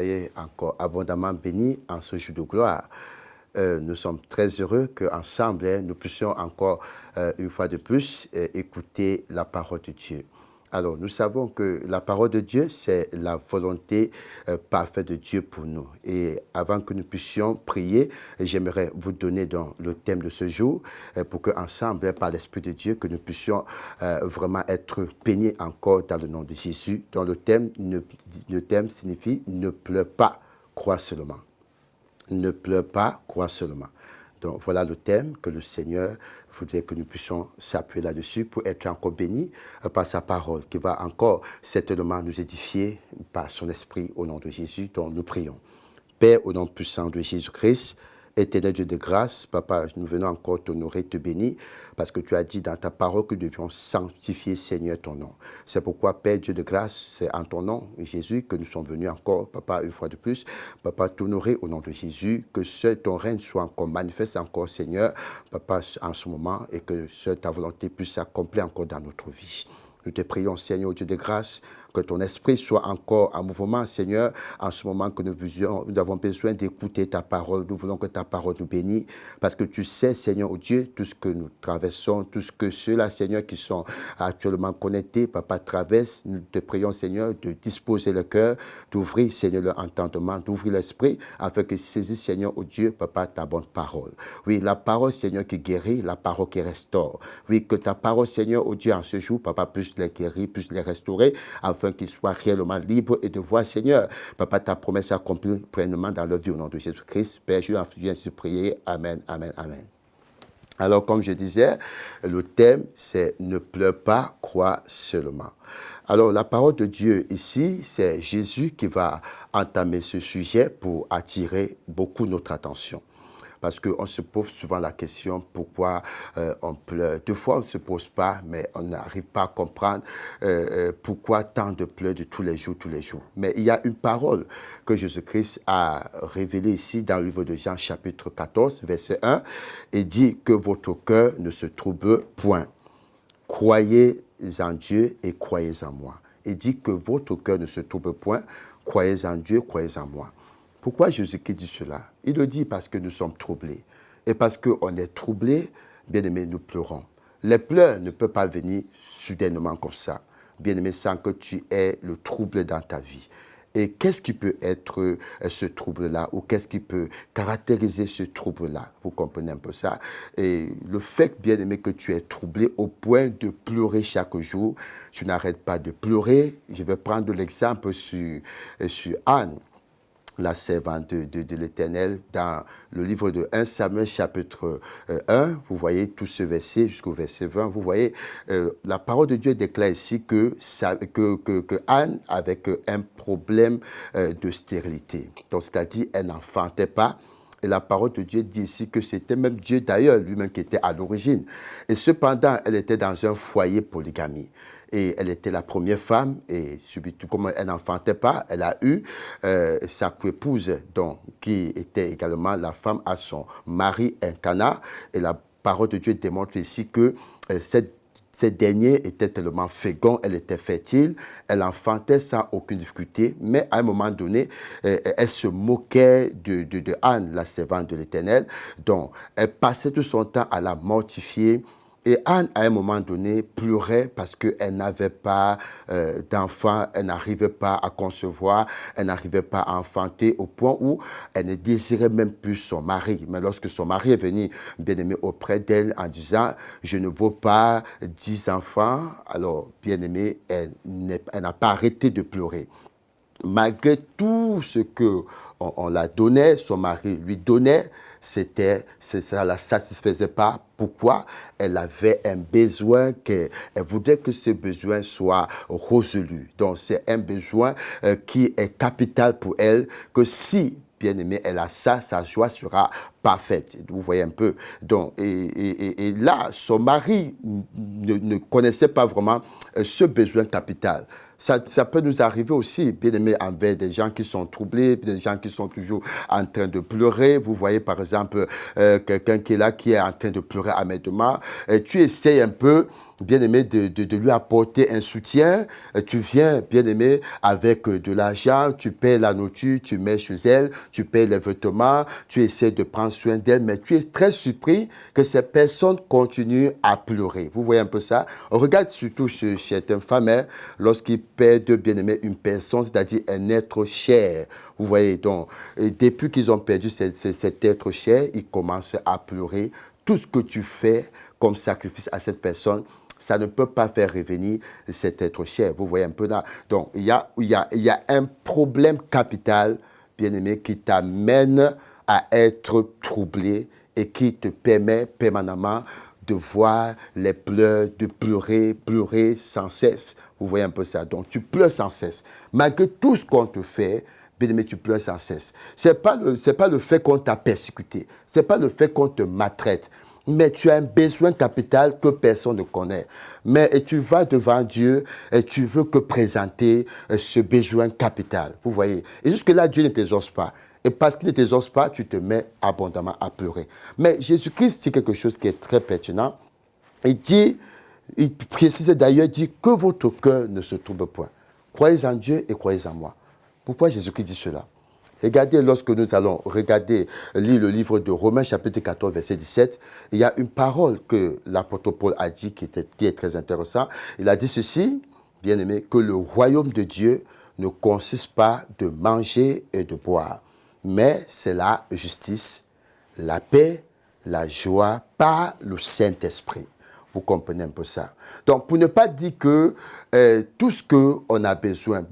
soyez encore abondamment bénis en ce jour de gloire. Nous sommes très heureux qu'ensemble, nous puissions encore une fois de plus écouter la parole de Dieu. Alors, nous savons que la parole de Dieu, c'est la volonté parfaite de Dieu pour nous. Et avant que nous puissions prier, j'aimerais vous donner donc le thème de ce jour pour qu'ensemble, par l'Esprit de Dieu, que nous puissions vraiment être bénis encore dans le nom de Jésus. Donc, le thème signifie « Ne pleure pas, crois seulement ». Ne pleure pas, crois seulement. Donc voilà le thème que le Seigneur voudrait que nous puissions s'appuyer là-dessus pour être encore bénis par sa parole, qui va encore certainement nous édifier par son esprit au nom de Jésus, dont nous prions. Père, au nom puissant de Jésus-Christ, Éternel Dieu de grâce, Papa, nous venons encore t'honorer, te bénir, parce que tu as dit dans ta parole que nous devions sanctifier, Seigneur, ton nom. C'est pourquoi, Père Dieu de grâce, c'est en ton nom, Jésus, que nous sommes venus encore, Papa, une fois de plus, Papa, t'honorer au nom de Jésus, que seul ton règne soit encore manifeste encore, Seigneur, Papa, en ce moment, et que seule ta volonté puisse s'accomplir encore dans notre vie. Nous te prions, Seigneur, Dieu de grâce, que ton esprit soit encore en mouvement, Seigneur, en ce moment que nous avons besoin d'écouter ta parole. Nous voulons que ta parole nous bénisse, parce que tu sais, Seigneur, oh Dieu, tout ce que nous traversons, tout ce que ceux-là, Seigneur, qui sont actuellement connectés, Papa, traversent. Nous te prions, Seigneur, de disposer le cœur, d'ouvrir, Seigneur, leur entendement, d'ouvrir l'esprit, afin que saisissent, Seigneur, oh Dieu, Papa, ta bonne parole. Oui, la parole, Seigneur, qui guérit, la parole qui restaure. Oui, que ta parole, Seigneur, oh Dieu, en ce jour, Papa, puisse les guérir, puisse les restaurer, afin qu'ils soient réellement libres et de voir, Seigneur, Papa, ta promesse s'accomplir pleinement dans leur vie au nom de Jésus-Christ. Père, je viens se prier. Amen, amen, amen. Alors, comme je disais, le thème, c'est « Ne pleure pas, crois seulement ». Alors, la parole de Dieu ici, c'est Jésus qui va entamer ce sujet pour attirer beaucoup notre attention. Parce qu'on se pose souvent la question pourquoi on pleure. Deux fois, on ne se pose pas, mais on n'arrive pas à comprendre pourquoi tant de pleurs de tous les jours, tous les jours. Mais il y a une parole que Jésus-Christ a révélée ici dans le livre de Jean, chapitre 14, verset 1, et dit que votre cœur ne se trouble point. Croyez en Dieu et croyez en moi. Il dit que votre cœur ne se trouble point. Croyez en Dieu, croyez en moi. Pourquoi Jésus-Christ dit cela? Il le dit parce que nous sommes troublés. Et parce qu'on est troublés, bien-aimés, nous pleurons. Les pleurs ne peuvent pas venir soudainement comme ça. Bien-aimé, sans que tu aies le trouble dans ta vie. Et qu'est-ce qui peut être ce trouble-là? Ou qu'est-ce qui peut caractériser ce trouble-là? Vous comprenez un peu ça? Et le fait, bien-aimé, que tu es troublé au point de pleurer chaque jour, tu n'arrêtes pas de pleurer. Je vais prendre l'exemple sur Anne, la servante de l'Éternel, dans le livre de 1 Samuel chapitre 1, vous voyez tout ce verset jusqu'au verset 20, vous voyez, la parole de Dieu déclare ici que Anne avait un problème de stérilité. Donc, c'est-à-dire, elle n'enfantait pas. Et la parole de Dieu dit ici que c'était même Dieu d'ailleurs lui-même qui était à l'origine. Et cependant, elle était dans un foyer polygamie. Et elle était la première femme, et subitement, comme elle n'enfantait pas, elle a eu sa coépouse, donc, qui était également la femme à son mari Elkana. Et la parole de Dieu démontre ici que cette dernière était tellement féconde, elle était fertile, elle enfantait sans aucune difficulté, mais à un moment donné, elle se moquait de Anne, la servante de l'Éternel. Donc, elle passait tout son temps à la mortifier. Et Anne, à un moment donné, pleurait parce qu'elle n'avait pas d'enfant, elle n'arrivait pas à concevoir, elle n'arrivait pas à enfanter au point où elle ne désirait même plus son mari. Mais lorsque son mari est venu, bien-aimé, auprès d'elle en disant « Je ne vaux pas 10 enfants », alors, bien-aimé, elle n'a pas arrêté de pleurer. Malgré tout ce qu'on la donnait, son mari lui donnait, ça ne la satisfaisait pas. Pourquoi? Elle avait un besoin, elle voudrait que ce besoin soit résolu. Donc, c'est un besoin qui est capital pour elle, que si, bien aimé, elle a ça, sa joie sera parfaite. Vous voyez un peu. Donc, et là, son mari ne connaissait pas vraiment ce besoin capital. Ça peut nous arriver aussi, bien aimé, envers des gens qui sont troublés, des gens qui sont toujours en train de pleurer. Vous voyez, par exemple, quelqu'un qui est là, qui est en train de pleurer amèrement. Tu essayes un peu bien-aimé, de lui apporter un soutien. Tu viens, bien-aimé, avec de l'argent, tu paies la nourriture, tu mets chez elle, tu paies les vêtements, tu essaies de prendre soin d'elle, mais tu es très surpris que ces personnes continuent à pleurer. Vous voyez un peu ça? On regarde surtout chez certaines femmes, hein, lorsqu'ils perdent, bien-aimé, une personne, c'est-à-dire un être cher. Vous voyez, donc, depuis qu'ils ont perdu cet être cher, ils commencent à pleurer. Tout ce que tu fais comme sacrifice à cette personne, ça ne peut pas faire revenir cet être cher. Vous voyez un peu là. Donc, il y a un problème capital, bien-aimé, qui t'amène à être troublé et qui te permet permanemment de voir les pleurs, de pleurer sans cesse. Vous voyez un peu ça. Donc, tu pleures sans cesse. Malgré tout ce qu'on te fait, bien-aimé, tu pleures sans cesse. Ce n'est pas le fait qu'on t'a persécuté. Ce n'est pas le fait qu'on te maltraite. Mais tu as un besoin capital que personne ne connaît. Mais tu vas devant Dieu et tu veux que présenter ce besoin capital. Vous voyez. Et jusque-là, Dieu ne t'exauce pas. Et parce qu'il ne t'exauce pas, tu te mets abondamment à pleurer. Mais Jésus-Christ dit quelque chose qui est très pertinent. Il précise d'ailleurs, dit que votre cœur ne se trouble point. Croyez en Dieu et croyez en moi. Pourquoi Jésus-Christ dit cela? Regardez, lorsque nous allons lire le livre de Romains, chapitre 14, verset 17, il y a une parole que l'apôtre Paul a dit qui est très intéressant. Il a dit ceci, bien aimé, que le royaume de Dieu ne consiste pas de manger et de boire, mais c'est la justice, la paix, la joie par le Saint-Esprit. Vous comprenez un peu ça. Donc, pour ne pas dire que tout ce qu'on a besoin,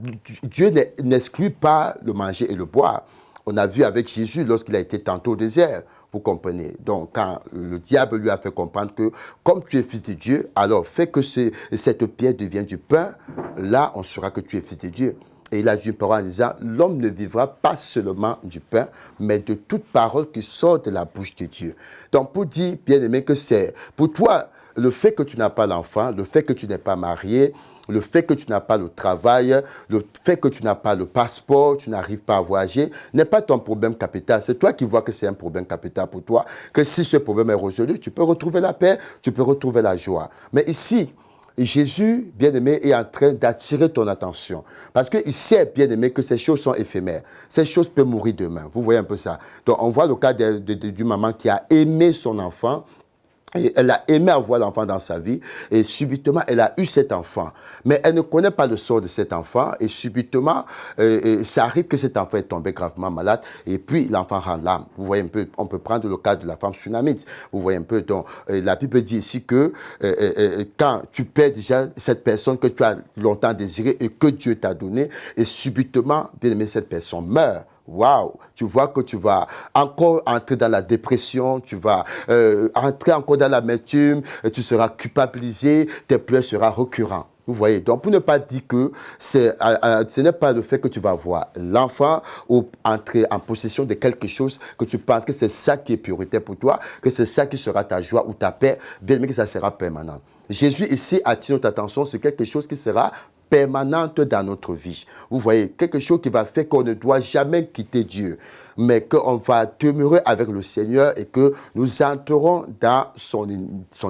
Dieu n'exclut pas le manger et le boire. On a vu avec Jésus lorsqu'il a été tenté au désert. Vous comprenez. Donc, quand le diable lui a fait comprendre que comme tu es fils de Dieu, alors fais que cette pierre devienne du pain, là, on saura que tu es fils de Dieu. Et il a dit une parole en disant, l'homme ne vivra pas seulement du pain, mais de toute parole qui sort de la bouche de Dieu. Donc, pour dire, bien aimé, que c'est pour toi, le fait que tu n'as pas l'enfant, le fait que tu n'es pas marié, le fait que tu n'as pas le travail, le fait que tu n'as pas le passeport, tu n'arrives pas à voyager, n'est pas ton problème capital. C'est toi qui vois que c'est un problème capital pour toi, que si ce problème est résolu, tu peux retrouver la paix, tu peux retrouver la joie. Mais ici, Jésus, bien-aimé, est en train d'attirer ton attention. Parce qu'il sait, bien-aimé, que ces choses sont éphémères. Ces choses peuvent mourir demain. Vous voyez un peu ça. Donc, on voit le cas d'une maman qui a aimé son enfant. Et elle a aimé avoir l'enfant dans sa vie et subitement, elle a eu cet enfant. Mais elle ne connaît pas le sort de cet enfant et subitement, ça arrive que cet enfant est tombé gravement malade et puis l'enfant rend l'âme. Vous voyez un peu, on peut prendre le cas de la femme sunamite. Vous voyez un peu, donc la Bible dit ici que quand tu perds déjà cette personne que tu as longtemps désirée et que Dieu t'a donné et subitement, bien aimé, cette personne meurt. Waouh, tu vois que tu vas encore entrer dans la dépression, tu vas entrer encore dans l'amertume, tu seras culpabilisé, tes pleurs seront récurrents. Vous voyez, donc pour ne pas dire que ce n'est pas le fait que tu vas voir l'enfant ou entrer en possession de quelque chose que tu penses que c'est ça qui est prioritaire pour toi, que c'est ça qui sera ta joie ou ta paix, bien mais que ça sera permanent. Jésus ici attire notre attention sur quelque chose qui sera permanente dans notre vie. Vous voyez, quelque chose qui va faire qu'on ne doit jamais quitter Dieu, mais qu'on va demeurer avec le Seigneur et que nous entrerons dans son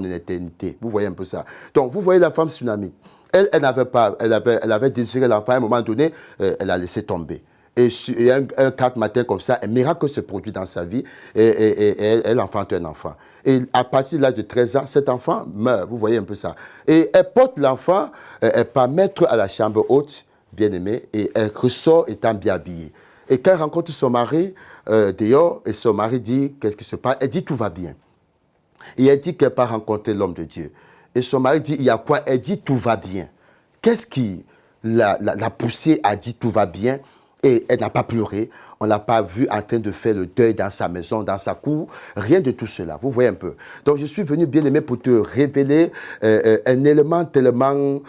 éternité. Vous voyez un peu ça. Donc, vous voyez la femme tsunami. Elle avait désiré l'enfant à un moment donné, elle a laissé tomber. Et un 4 matin comme ça, un miracle se produit dans sa vie et elle enfante un enfant. Et à partir de l'âge de 13 ans, cet enfant meurt. Vous voyez un peu ça. Et elle porte l'enfant, elle part mettre à la chambre haute, bien-aimée, et elle ressort étant bien habillée. Et quand elle rencontre son mari dehors, et son mari dit, qu'est-ce qui se passe? Elle dit, tout va bien. Et elle dit qu'elle part rencontrer l'homme de Dieu. Et son mari dit, il y a quoi? Elle dit, tout va bien. Qu'est-ce qui l'a poussée à dire, tout va bien? Et elle n'a pas pleuré, on ne l'a pas vue en train de faire le deuil dans sa maison, dans sa cour, rien de tout cela. Vous voyez un peu. Donc je suis venu bien aimé pour te révéler un élément tellement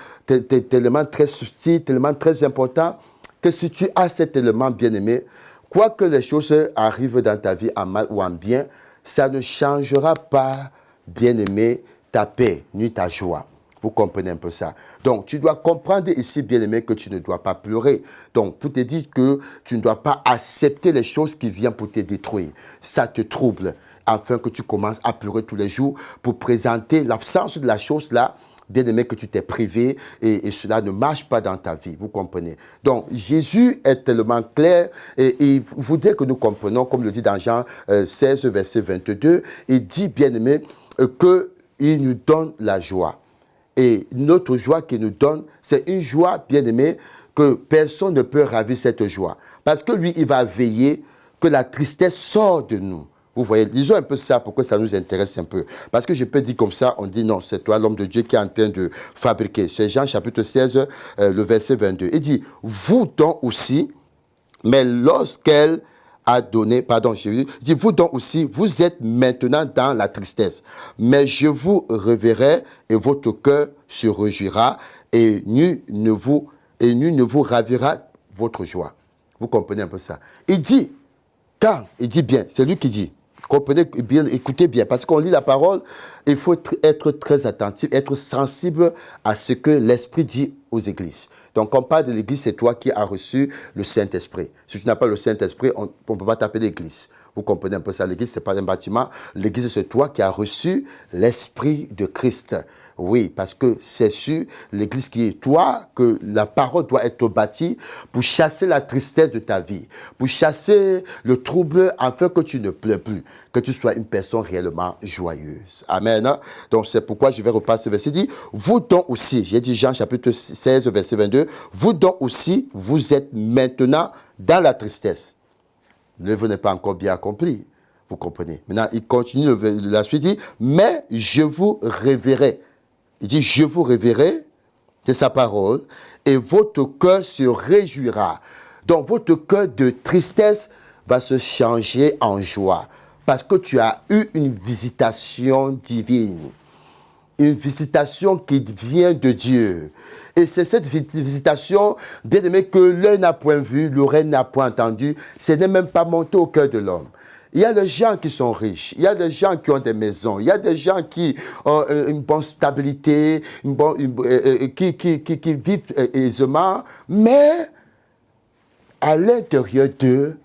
très subtil, tellement très important, que si tu as cet élément bien aimé, quoi que les choses arrivent dans ta vie en mal ou en bien, ça ne changera pas, bien aimé, ta paix ni ta joie. Vous comprenez un peu ça. Donc, tu dois comprendre ici, bien-aimé, que tu ne dois pas pleurer. Donc, pour te dire que tu ne dois pas accepter les choses qui viennent pour te détruire. Ça te trouble, afin que tu commences à pleurer tous les jours pour présenter l'absence de la chose là, bien-aimé, que tu t'es privé et cela ne marche pas dans ta vie. Vous comprenez? Donc, Jésus est tellement clair et il voudrait que nous comprenions, comme le dit dans Jean 16, verset 22, il dit, bien-aimé, qu'il nous donne la joie. Et notre joie qu'il nous donne, c'est une joie, bien-aimé, que personne ne peut ravir cette joie. Parce que lui, il va veiller que la tristesse sorte de nous. Vous voyez, lisons un peu ça pour que ça nous intéresse un peu. Parce que je peux dire comme ça, on dit non, c'est toi l'homme de Dieu qui est en train de fabriquer. C'est Jean chapitre 16, le verset 22. Il dit, vous donc aussi, mais lorsqu'elle a donné, pardon, je dis, vous donc aussi, vous êtes maintenant dans la tristesse. Mais je vous reverrai et votre cœur se réjouira et nul ne vous ravira votre joie. Vous comprenez un peu ça? Il dit, quand, il dit bien, c'est lui qui dit, comprenez bien, écoutez bien, parce qu'on lit la parole, il faut être très attentif, être sensible à ce que l'Esprit dit aux églises. Donc, quand on parle de l'église, c'est toi qui as reçu le Saint-Esprit. Si tu n'as pas le Saint-Esprit, on ne peut pas t'appeler l'église. Vous comprenez un peu ça? L'église, ce n'est pas un bâtiment. L'église, c'est toi qui as reçu l'Esprit de Christ. Oui, parce que c'est sur l'église qui est toi que la parole doit être bâtie pour chasser la tristesse de ta vie, pour chasser le trouble afin que tu ne pleures plus, que tu sois une personne réellement joyeuse. Amen. Donc c'est pourquoi je vais repasser ce verset. Il dit, vous donc aussi, j'ai dit Jean chapitre 16, verset 22, vous donc aussi, vous êtes maintenant dans la tristesse. L'œuvre n'est pas encore bien accomplie. Vous comprenez? Maintenant, il continue la suite, il dit, mais je vous reverrai. Il dit, je vous reverrai, c'est sa parole, et votre cœur se réjouira. Donc, votre cœur de tristesse va se changer en joie, parce que tu as eu une visitation divine, une visitation qui vient de Dieu. Et c'est cette visitation, bien aimé, que l'œil n'a point vu, l'oreille n'a point entendu, ce n'est même pas monté au cœur de l'homme. Il y a des gens qui sont riches, il y a des gens qui ont des maisons, il y a des gens qui ont une bonne stabilité, qui vivent aisément, mais à l'intérieur d'eux,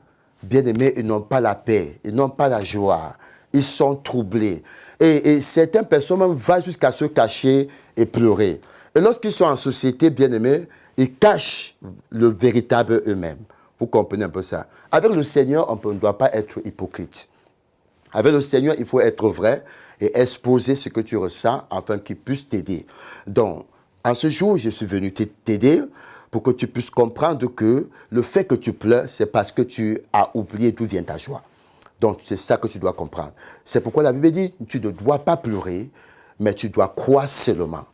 bien aimés, ils n'ont pas la paix, ils n'ont pas la joie, ils sont troublés. Et certaines personnes même vont jusqu'à se cacher et pleurer. Et lorsqu'ils sont en société, bien aimés, ils cachent le véritable eux-mêmes. Vous comprenez un peu ça? Avec le Seigneur, on ne doit pas être hypocrite. Avec le Seigneur, il faut être vrai et exposer ce que tu ressens afin qu'il puisse t'aider. Donc, en ce jour, je suis venu t'aider pour que tu puisses comprendre que le fait que tu pleures, c'est parce que tu as oublié d'où vient ta joie. Donc, c'est ça que tu dois comprendre. C'est pourquoi la Bible dit, tu ne dois pas pleurer, mais tu dois croire seulement.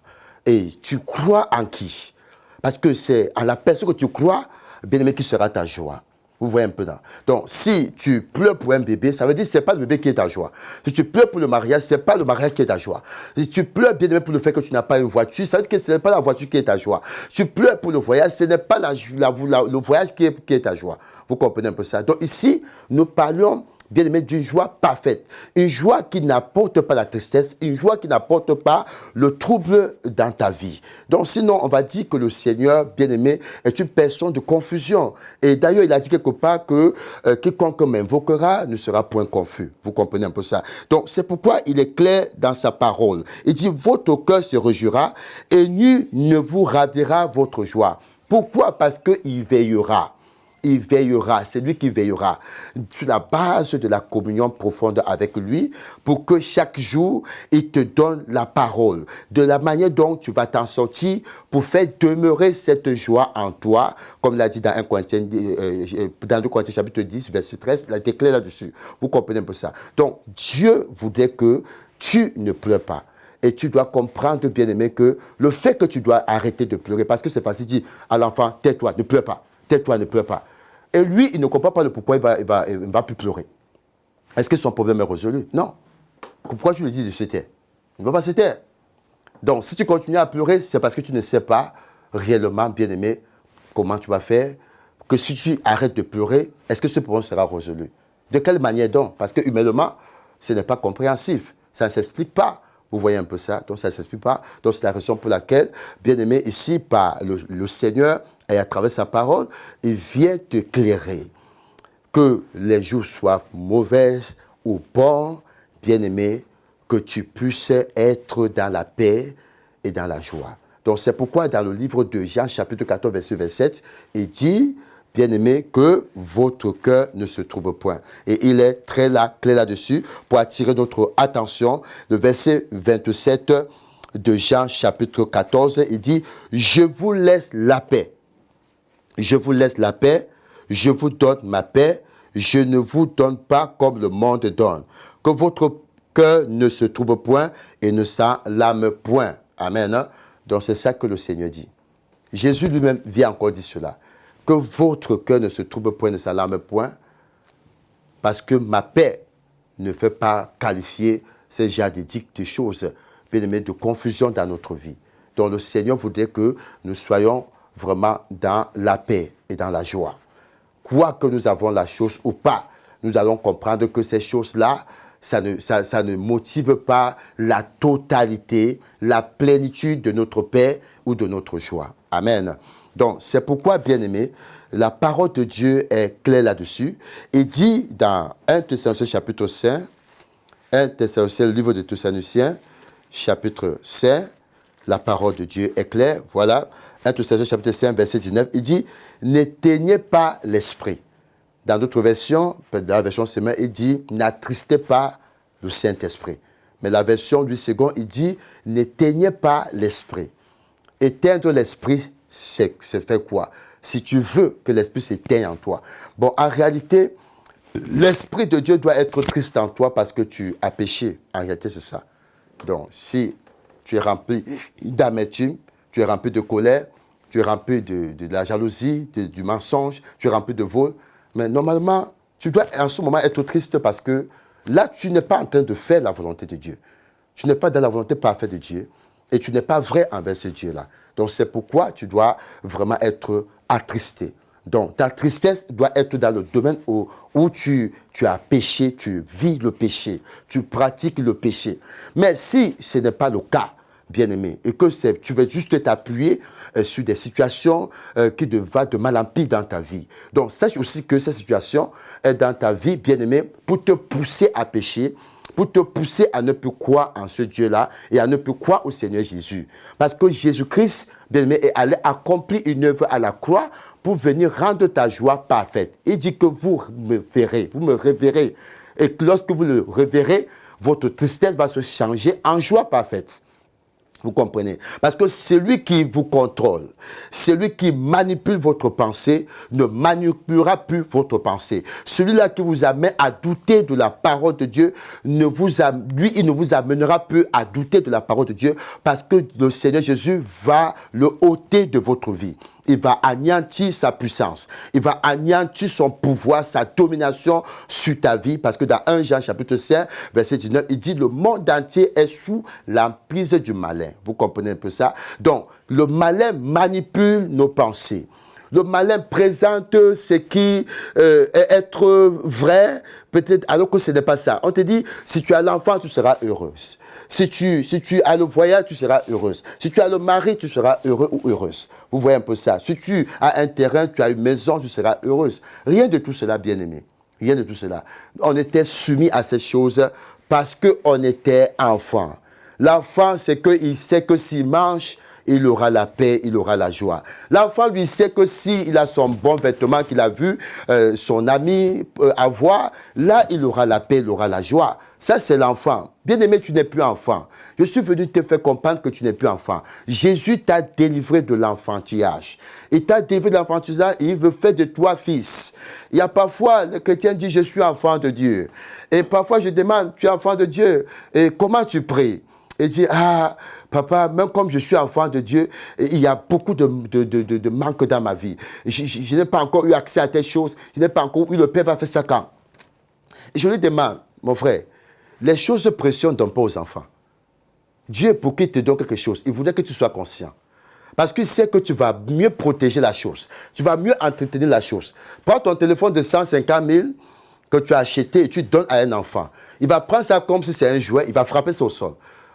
Et tu crois en qui? Parce que c'est en la personne que tu crois, bien-aimé, qui sera ta joie. Vous voyez un peu là. Donc, si tu pleures pour un bébé, ça veut dire que ce n'est pas le bébé qui est ta joie. Si tu pleures pour le mariage, ce n'est pas le mariage qui est ta joie. Si tu pleures, bien aimé, pour le fait que tu n'as pas une voiture, ça veut dire que ce n'est pas la voiture qui est ta joie. Si tu pleures pour le voyage, ce n'est pas le voyage qui est ta joie. Vous comprenez un peu ça. Donc, ici, nous parlons, bien aimé, d'une joie parfaite. Une joie qui n'apporte pas la tristesse, une joie qui n'apporte pas le trouble dans ta vie. Donc sinon, on va dire que le Seigneur, bien aimé, est une personne de confusion. Et d'ailleurs, il a dit quelque part que quiconque m'invoquera ne sera point confus. Vous comprenez un peu ça. Donc c'est pourquoi il est clair dans sa parole. Il dit, votre cœur se réjouira et nul ne vous ravira votre joie. Pourquoi? Parce qu'il veillera. Il veillera, c'est lui qui veillera sur la base de la communion profonde avec lui pour que chaque jour, il te donne la parole. De la manière dont tu vas t'en sortir pour faire demeurer cette joie en toi, comme l'a dit dans 2 Corinthiens chapitre 10, verset 13, il a été clair là-dessus. Vous comprenez un peu ça. Donc, Dieu voudrait que tu ne pleures pas. Et tu dois comprendre, bien-aimé, que le fait que tu dois arrêter de pleurer, parce que c'est facile de dire à l'enfant, tais-toi, ne pleure pas. Tais-toi, ne pleure pas. Et lui, il ne comprend pas le pourquoi il va plus pleurer. Est-ce que son problème est résolu? Non. Pourquoi tu lui dis de se taire? Il ne va pas se taire. Donc, si tu continues à pleurer, c'est parce que tu ne sais pas réellement, bien-aimé, comment tu vas faire. Que si tu arrêtes de pleurer, est-ce que ce problème sera résolu? De quelle manière donc? Parce que humainement, ce n'est pas compréhensif. Ça ne s'explique pas. Vous voyez un peu ça? Donc, ça ne s'explique pas. Donc, c'est la raison pour laquelle, bien-aimé, ici, par le Seigneur, et à travers sa parole, il vient t'éclairer. Que les jours soient mauvais ou bons, bien-aimé, que tu puisses être dans la paix et dans la joie. Donc c'est pourquoi dans le livre de Jean, chapitre 14, verset 27, il dit, bien-aimé, que votre cœur ne se trouble point. Et il est très clair là-dessus pour attirer notre attention. Le verset 27 de Jean, chapitre 14, il dit, je vous laisse la paix. Je vous laisse la paix, je vous donne ma paix, je ne vous donne pas comme le monde donne. Que votre cœur ne se trouble point et ne s'alarme point. Amen. Donc c'est ça que le Seigneur dit. Jésus lui-même vient encore dire cela. Que votre cœur ne se trouble point, ne s'alarme point, parce que ma paix ne fait pas qualifier ces genres de choses, bien aimé, de confusion dans notre vie. Donc le Seigneur voudrait que nous soyons vraiment dans la paix et dans la joie. Quoi que nous avons la chose ou pas, nous allons comprendre que ces choses-là, ça ne motive pas la totalité, la plénitude de notre paix ou de notre joie. Amen. Donc, c'est pourquoi, bien-aimé, la parole de Dieu est claire là-dessus. Il dit dans 1 Thessaloniciens chapitre 5, 1 Thessaloniciens, le livre de Thessaloniciens, chapitre 5, la parole de Dieu est claire. Voilà, 1 Thessaloniciens chapitre 5, verset 19, il dit « N'éteignez pas l'esprit ». Dans d'autres versions, dans la version semaine, il dit « N'attristez pas le Saint-Esprit ». Mais la version du second, il dit « N'éteignez pas l'esprit ». Éteindre l'esprit, c'est faire quoi? Si tu veux que l'esprit s'éteigne en toi. Bon, en réalité, l'esprit de Dieu doit être triste en toi parce que tu as péché. En réalité, c'est ça. Donc, si tu es rempli d'amertume, tu es rempli de colère, tu es rempli de la jalousie, du mensonge, tu es rempli de vol, mais normalement, tu dois en ce moment être triste parce que là, tu n'es pas en train de faire la volonté de Dieu. Tu n'es pas dans la volonté parfaite de Dieu et tu n'es pas vrai envers ce Dieu-là. Donc, c'est pourquoi tu dois vraiment être attristé. Donc, ta tristesse doit être dans le domaine où tu as péché, tu vis le péché, tu pratiques le péché. Mais si ce n'est pas le cas, bien-aimé, et que tu veux juste t'appuyer sur des situations qui vont de mal en pis dans ta vie. Donc, sache aussi que cette situation est dans ta vie, bien-aimé, pour te pousser à pécher, pour te pousser à ne plus croire en ce Dieu-là et à ne plus croire au Seigneur Jésus. Parce que Jésus-Christ, bien-aimé, est allé accomplir une œuvre à la croix pour venir rendre ta joie parfaite. Il dit que vous me reverrez. Et que lorsque vous le reverrez, votre tristesse va se changer en joie parfaite. Vous comprenez? Parce que celui qui vous contrôle, celui qui manipule votre pensée, ne manipulera plus votre pensée. Celui-là qui vous amène à douter de la parole de Dieu, il ne vous amènera plus à douter de la parole de Dieu parce que le Seigneur Jésus va le ôter de votre vie. Il va anéantir sa puissance. Il va anéantir son pouvoir, sa domination sur ta vie. Parce que dans 1 Jean chapitre 5, verset 19, il dit le monde entier est sous l'emprise du malin. Vous comprenez un peu ça? Donc, le malin manipule nos pensées. Le malin présente ce qui est être vrai, peut-être, alors que ce n'est pas ça. On te dit, si tu as l'enfant, tu seras heureuse. Si tu as le voyage, tu seras heureuse. Si tu as le mari, tu seras heureux ou heureuse. Vous voyez un peu ça. Si tu as un terrain, tu as une maison, tu seras heureuse. Rien de tout cela, bien-aimé. Rien de tout cela. On était soumis à ces choses parce qu'on était enfant. L'enfant, c'est qu'il sait que s'il mange, il aura la paix, il aura la joie. L'enfant, lui, sait que s'il a son bon vêtement qu'il a vu son ami avoir, là, il aura la paix, il aura la joie. Ça, c'est l'enfant. Bien-aimé, tu n'es plus enfant. Je suis venu te faire comprendre que tu n'es plus enfant. Jésus t'a délivré de l'enfantillage. Il t'a délivré de l'enfantillage et il veut faire de toi fils. Il y a parfois, le chrétien dit, je suis enfant de Dieu. Et parfois, je demande, tu es enfant de Dieu. Et comment tu pries? Et dit, ah, papa, même comme je suis enfant de Dieu, il y a beaucoup de manque dans ma vie. Je n'ai pas encore eu accès à telle chose. Je n'ai pas encore eu le Père va faire ça quand. Et je lui demande, mon frère, les choses précieuses ne donnent pas aux enfants. Dieu, pour qu'il te donne quelque chose, il voudrait que tu sois conscient. Parce qu'il sait que tu vas mieux protéger la chose. Tu vas mieux entretenir la chose. Prends ton téléphone de 150 000 que tu as acheté et tu donnes à un enfant. Il va prendre ça comme si c'est un jouet, il va frapper ça au sol.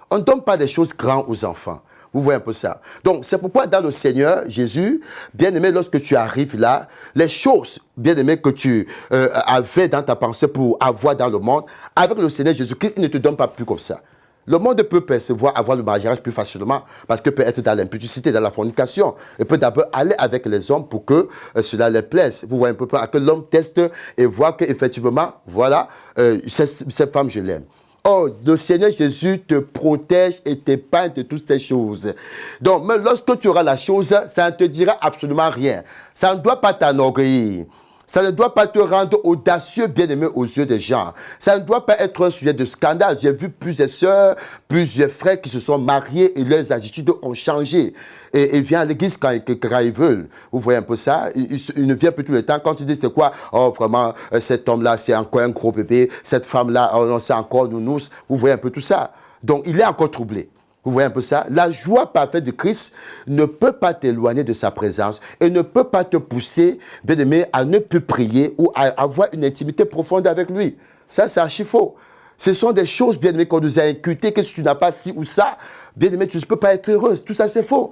On ne donne pas des choses grandes aux enfants. Vous voyez un peu ça. Donc, c'est pourquoi dans le Seigneur, Jésus, bien-aimé, lorsque tu arrives là, les choses, bien-aimé, que tu avais dans ta pensée pour avoir dans le monde, avec le Seigneur Jésus-Christ, il ne te donne pas plus comme ça. Le monde peut percevoir avoir le mariage plus facilement parce que peut être dans l'impudicité, dans la fornication. Il peut d'abord aller avec les hommes pour que cela les plaise. Vous voyez un peu que l'homme teste et voit qu'effectivement, voilà, cette femme, je l'aime. Oh, le Seigneur Jésus te protège et t'épargne de toutes ces choses. Donc, mais lorsque tu auras la chose, ça ne te dira absolument rien. Ça ne doit pas t'enorgueillir. Ça ne doit pas te rendre audacieux, bien-aimé, aux yeux des gens. Ça ne doit pas être un sujet de scandale. J'ai vu plusieurs sœurs, plusieurs frères qui se sont mariés et leurs attitudes ont changé. Et ils viennent à l'église quand ils veulent. Vous voyez un peu ça? Ils ne viennent plus tout le temps. Quand tu dis c'est quoi? Oh, vraiment, cet homme-là, c'est encore un gros bébé. Cette femme-là, oh non, c'est encore nounous. Vous voyez un peu tout ça. Donc, il est encore troublé. Vous voyez un peu ça? La joie parfaite de Christ ne peut pas t'éloigner de sa présence et ne peut pas te pousser, bien aimé, à ne plus prier ou à avoir une intimité profonde avec lui. Ça, c'est archi faux. Ce sont des choses, bien aimé, qu'on nous a inculquées, que si tu n'as pas ci ou ça, bien aimé, tu ne peux pas être heureuse. Tout ça, c'est faux.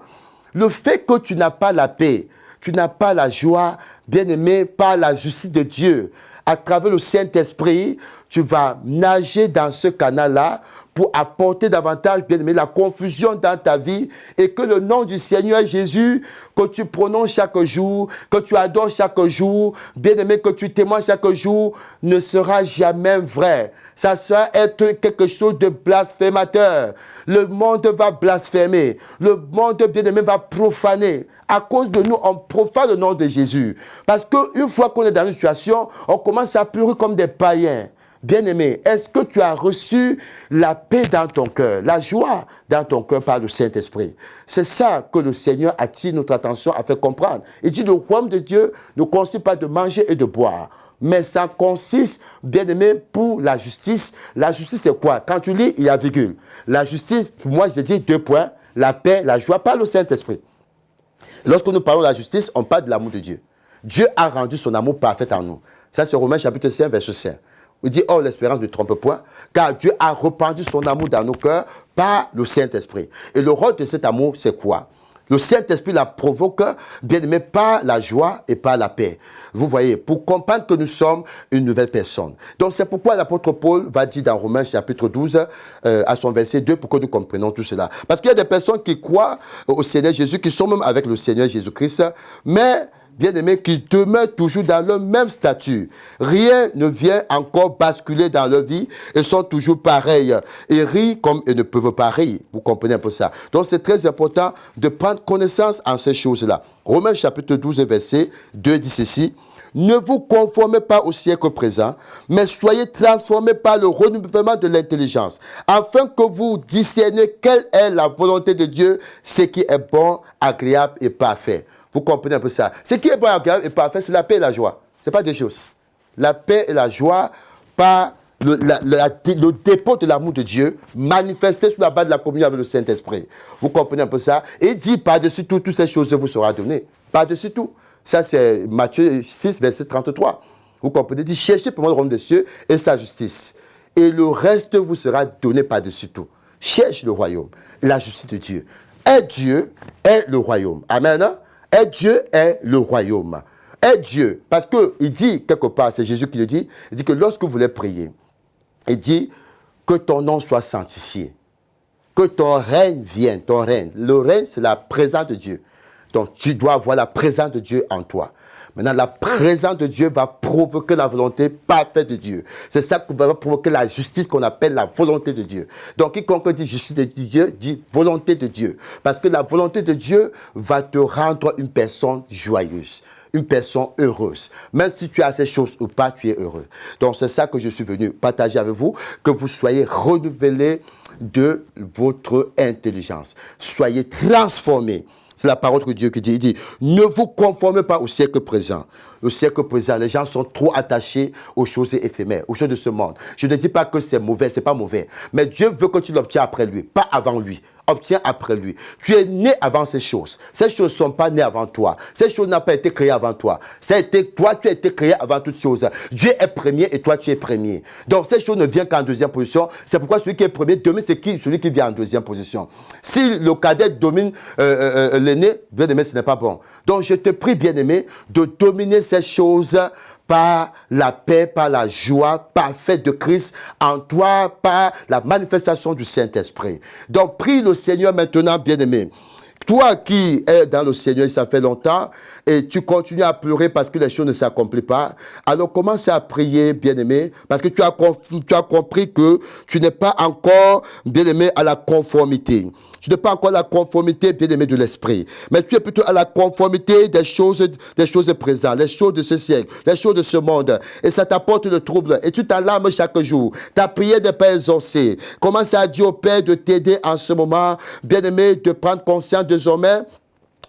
Le fait que tu n'as pas la paix, tu n'as pas la joie, bien aimé, par la justice de Dieu, à travers le Saint-Esprit, tu vas nager dans ce canal-là pour apporter davantage, bien aimé, la confusion dans ta vie et que le nom du Seigneur Jésus, que tu prononces chaque jour, que tu adores chaque jour, bien aimé, que tu témoignes chaque jour, ne sera jamais vrai. Ça sera être quelque chose de blasphémateur. Le monde va blasphémer. Le monde, bien aimé, va profaner. À cause de nous, on profane le nom de Jésus. Parce qu'une fois qu'on est dans une situation, on commence à pleurer comme des païens. Bien-aimé, est-ce que tu as reçu la paix dans ton cœur, la joie dans ton cœur par le Saint-Esprit? C'est ça que le Seigneur attire notre attention à faire comprendre. Il dit, le royaume de Dieu ne consiste pas de manger et de boire, mais ça consiste, bien-aimé, pour la justice. La justice, c'est quoi? Quand tu lis, il y a virgule. La justice, pour moi, je dis 2 points, la paix, la joie par le Saint-Esprit. Lorsque nous parlons de la justice, on parle de l'amour de Dieu. Dieu a rendu son amour parfait en nous. Ça, c'est Romains chapitre 5, verset 5. Il dit, oh, l'espérance ne trompe point, car Dieu a répandu son amour dans nos cœurs par le Saint-Esprit. Et le rôle de cet amour, c'est quoi? Le Saint-Esprit la provoque, bien aimé, par la joie et par la paix. Vous voyez, pour comprendre que nous sommes une nouvelle personne. Donc, c'est pourquoi l'apôtre Paul va dire dans Romains chapitre 12, à son verset 2, pour que nous comprenions tout cela. Parce qu'il y a des personnes qui croient au Seigneur Jésus, qui sont même avec le Seigneur Jésus-Christ, mais bien-aimés, qui demeurent toujours dans le même statut. Rien ne vient encore basculer dans leur vie. Ils sont toujours pareils. Ils rient comme ils ne peuvent pas rire. Vous comprenez un peu ça. Donc, c'est très important de prendre connaissance en ces choses-là. Romains chapitre 12, verset 2 dit ceci. Ne vous conformez pas au siècle présent, mais soyez transformés par le renouvellement de l'intelligence, afin que vous discerniez quelle est la volonté de Dieu, ce qui est bon, agréable et parfait. Vous comprenez un peu ça? Ce qui est bon, agréable et parfait, c'est la paix et la joie. Ce n'est pas des choses. La paix et la joie par le dépôt de l'amour de Dieu manifesté sous la base de la communion avec le Saint-Esprit. Vous comprenez un peu ça? Et il dit, par-dessus tout, toutes ces choses vous seront données. Par-dessus tout. Ça, c'est Matthieu 6, verset 33. Vous comprenez? Il dit, cherchez pour moi le royaume des cieux et sa justice. Et le reste vous sera donné par-dessus tout. Cherche le royaume, la justice de Dieu. Et Dieu est le royaume. Amen. Et Dieu est le royaume. Et Dieu, parce qu'il dit quelque part, c'est Jésus qui le dit, il dit que lorsque vous voulez prier, il dit que ton nom soit sanctifié, que ton règne vienne, ton règne. Le règne, c'est la présence de Dieu. Donc, tu dois avoir la présence de Dieu en toi. Maintenant, la présence de Dieu va provoquer la volonté parfaite de Dieu. C'est ça qui va provoquer la justice qu'on appelle la volonté de Dieu. Donc, quiconque dit justice de Dieu, dit volonté de Dieu. Parce que la volonté de Dieu va te rendre une personne joyeuse, une personne heureuse. Même si tu as ces choses ou pas, tu es heureux. Donc, c'est ça que je suis venu partager avec vous, que vous soyez renouvelés de votre intelligence. Soyez transformés. C'est la parole de Dieu qui dit, il dit, ne vous conformez pas au siècle présent. Au siècle présent, les gens sont trop attachés aux choses éphémères, aux choses de ce monde. Je ne dis pas que c'est mauvais, c'est pas mauvais. Mais Dieu veut que tu l'obtiennes après lui, pas avant lui. Obtiens après lui. Tu es né avant ces choses. Ces choses ne sont pas nées avant toi. Ces choses n'ont pas été créées avant toi. Toi, tu as été créé avant toutes choses. Dieu est premier et toi, tu es premier. Donc, ces choses ne viennent qu'en deuxième position. C'est pourquoi celui qui est premier domine celui qui vient en deuxième position. Si le cadet domine l'aîné, bien-aimé, ce n'est pas bon. Donc, je te prie, bien-aimé, de dominer ces choses par la paix, par la joie parfaite de Christ en toi, par la manifestation du Saint-Esprit. Donc, prie le Seigneur maintenant, bien-aimé. Toi qui es dans le Seigneur, ça fait longtemps, et tu continues à pleurer parce que les choses ne s'accomplissent pas, alors commence à prier, bien-aimé, parce que tu as compris que tu n'es pas encore, bien-aimé, à la conformité. Tu n'es pas encore à la conformité, bien-aimé, de l'esprit. Mais tu es plutôt à la conformité des choses présentes, les choses de ce siècle, les choses de ce monde. Et ça t'apporte le trouble. Et tu t'alarmes chaque jour. Ta prière n'est pas exaucée. Commence à dire au Père de t'aider en ce moment, bien-aimé, de prendre conscience désormais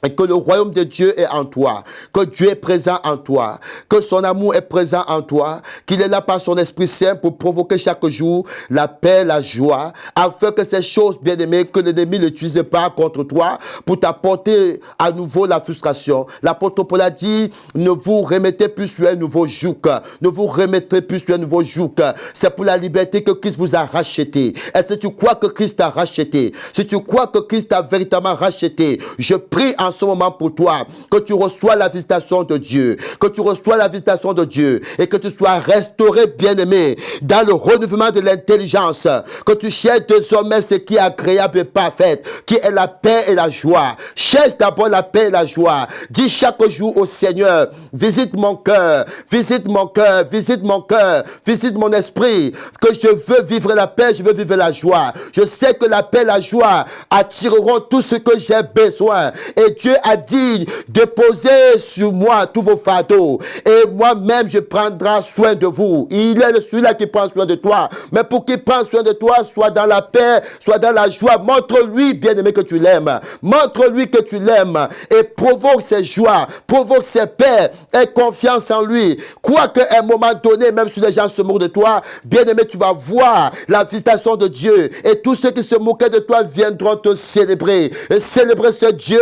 et que le royaume de Dieu est en toi, que Dieu est présent en toi, que son amour est présent en toi, qu'il est là par son Esprit Saint pour provoquer chaque jour la paix, la joie, afin que ces choses, bien-aimées, que l'ennemi n'utilise pas contre toi pour t'apporter à nouveau la frustration. L'apôtre Paul a dit, ne vous remettez plus sur un nouveau joug, ne vous remettrez plus sur un nouveau joug. C'est pour la liberté que Christ vous a racheté. Et si tu crois que Christ t'a racheté, si tu crois que Christ t'a véritablement racheté, je prie en ce moment pour toi, que tu reçois la visitation de Dieu, que tu reçois la visitation de Dieu et que tu sois restauré, bien-aimé, dans le renouvellement de l'intelligence, que tu cherches désormais ce qui est agréable et parfait, qui est la paix et la joie. Cherche d'abord la paix et la joie. Dis chaque jour au Seigneur, visite mon cœur, visite mon cœur, visite mon cœur, visite mon esprit, que je veux vivre la paix, je veux vivre la joie. Je sais que la paix et la joie attireront tout ce que j'ai besoin. Et Dieu a dit de poser sur moi tous vos fardeaux. Et moi-même, je prendrai soin de vous. Il est celui-là qui prend soin de toi. Mais pour qu'il prenne soin de toi, soit dans la paix, soit dans la joie. Montre-lui, bien-aimé, que tu l'aimes. Montre-lui que tu l'aimes. Et provoque ses joies, provoque ses paix. Aie confiance en lui. Quoique à un moment donné, même si les gens se moquent de toi, bien-aimé, tu vas voir la visitation de Dieu. Et tous ceux qui se moquaient de toi viendront te célébrer. Et célébrer ce Dieu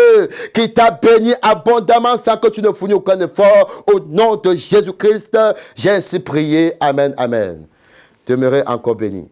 qui t'a béni abondamment sans que tu ne fournis aucun effort. Au nom de Jésus-Christ, j'ai ainsi prié. Amen, amen. Demeurez encore bénis.